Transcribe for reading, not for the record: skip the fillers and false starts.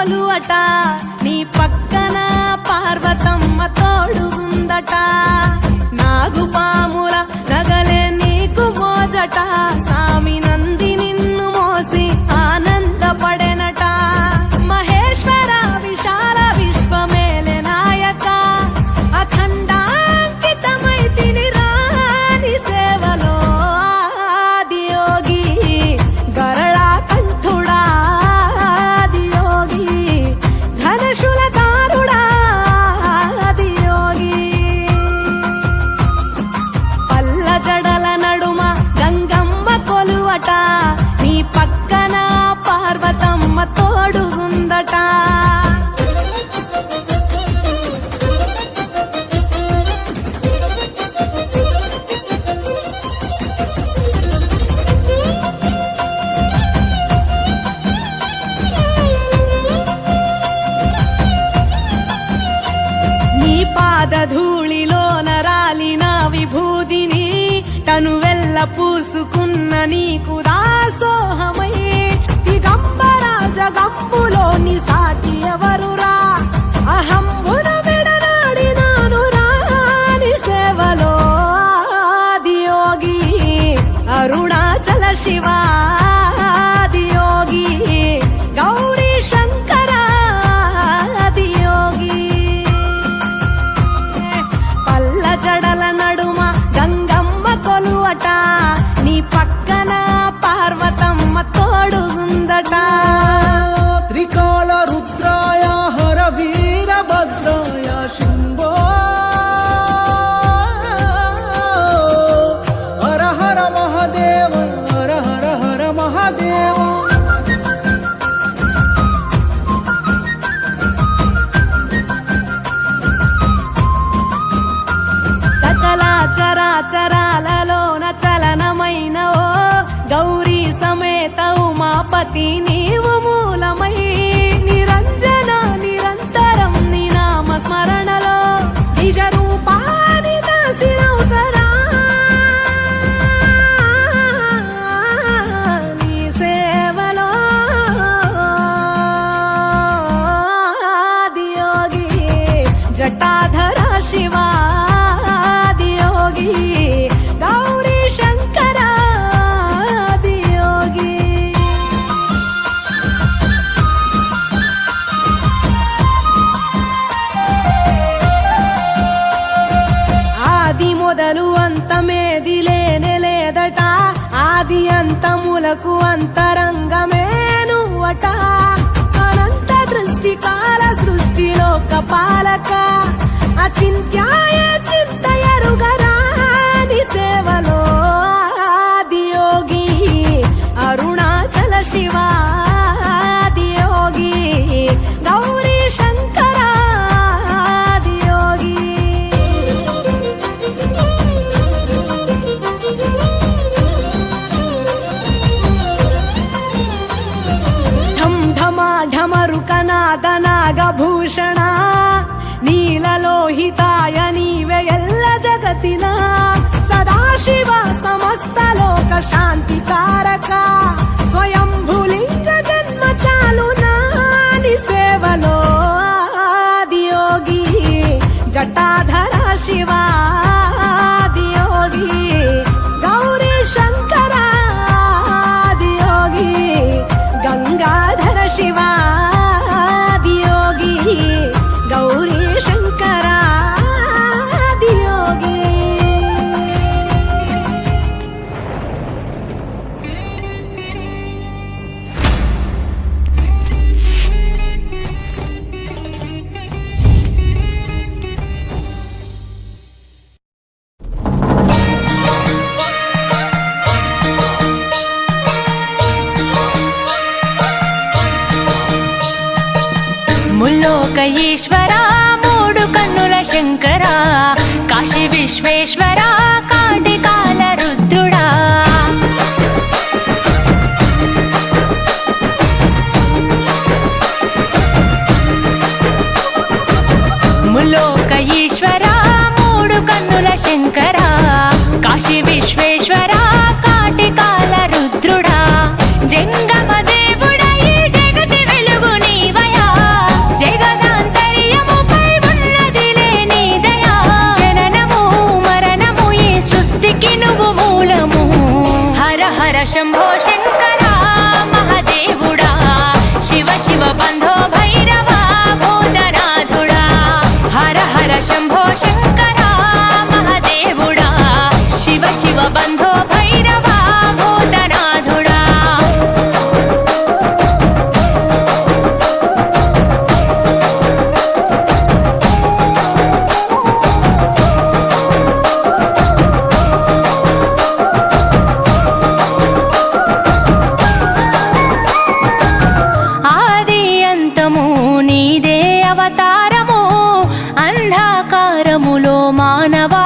కొలువట నీ పక్కన పార్వతమ్మ తోడుందట నాగుపాముల నగలే నీకు మోజట సామి నంది నిన్ను మోసి ఆనందపడెనట మహేశ్వర విశాల విశ్వమేలే నాయక అఖండాంకితమైతిని రాని సేవలో ఆదియోగి గరళా కంఠుడా ఆదియోగి ఘనశూలధారుడా ఆదియోగి పల్ల జడల నడుమ గంగమ్మ కొలువట నీ పక్కన పార్వతమ్మ తోడుగుందట పాదధూళిలో నరాలిన విభూదిని తనువెల్ల పూసుకున్న నీకు దాసోహమై దిగంబర జగంబులోని సాటి ఎవరురా అహంబున విడనాడినాను రాని సేవలో ఆదియోగి అరుణాచల శివ ఆదియోగి గౌరీ శంకర ఆదియోగి జడల నడుమ గంగమ్మ కొలువట నీ పక్కన పార్వతమ్మ తోడుగుందట త్రికాల రుద్రాయ హర వీరభద్రాయ శంభో హర హర మహాదేవ హర హర హర మహాదేవ చరాచరాలలోన చలనమైన ఓ గౌరీ సమేత ఉమాపతి నీవు మూలమై నిరంజన నిరంతరం నీ నామ స్మరణలో నిజ రూపాని దాసినవుతరా నీ సేవలో ఆదియోగి జటాధర శివ గౌరీ శంకర ఆదియోగి ఆది మొదలు అంతమేది లేనే లేదట ఆది అంతములకు అంతరంగమే నువ్వట అనంత దృష్టి కాల సృష్టిలోక పాలక అచింత్యాయ చింతయరుగరా సేవలో ఆదియోగి అరుణాచల శివ ఆదియోగి గౌరీ శంకర ఆదియోగి ఢం ఢమా ఢమరుకనాద నాగభూషణ నీలలోహితాయ నీవే ఎల్ల జగతిన సదాశివ సమస్త లోక శాంతి కారక స్వయంభులింగ జన్మ చాలు నాని సేవలో ఆదియోగి జటాధర శివ ఆదియోగి గౌరీ శంకర ఆదియోగి గంగాధర శివ ఆదియోగి గౌరీ శంకర ఆదియోగి ముల్లోక ఈశ్వర మూడు కన్నుల శంకర కాశీ విశ్వేశ్వర కాటికాల రుద్రుడా ముల్లోక ఈశ్వర మూడు కన్నుల శంకర కాశీ విశ్వేశ్వర కాటికాల రుద్రుడా జంగమ దేవుడా ఈ జగతి వెలుగు నీవయా హర శంభో శంకరా మహదేవుడా శివ శివ బంధో భైరవా భూతనాథుడా హర హర శంభో శంకరా మహదేవుడా శివ శివ బంధో భైరవా భూతనాథుడా ఆది అంతము నీదే అవతారము అంధకారములో మానవా